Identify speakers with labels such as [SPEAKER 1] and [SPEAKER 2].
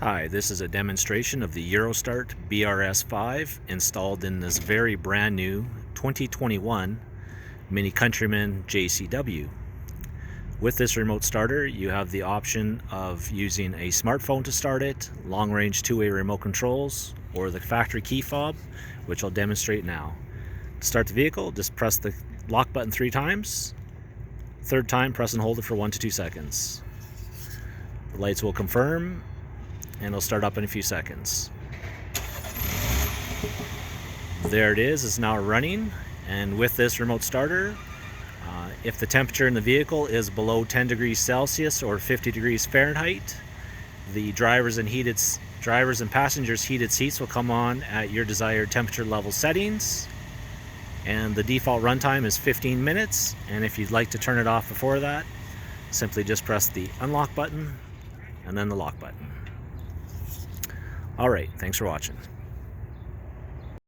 [SPEAKER 1] Hi, this is a demonstration of the Eurostart BRS5 installed in this very brand new 2021 Mini Countryman JCW. With this remote starter, you have the option of using a smartphone to start it, long-range two-way remote controls, or the factory key fob, which I'll demonstrate now. To start the vehicle, just press the lock button 3 times. Third time, press and hold it for 1 to 2 seconds. The lights will confirm, and it'll start up in a few seconds. There it is, it's now running. And with this remote starter, if the temperature in the vehicle is below 10 degrees Celsius or 50 degrees Fahrenheit, the drivers and passengers heated seats will come on at your desired temperature level settings. And the default runtime is 15 minutes. And if you'd like to turn it off before that, simply just press the unlock button and then the lock button. Alright, thanks for watching.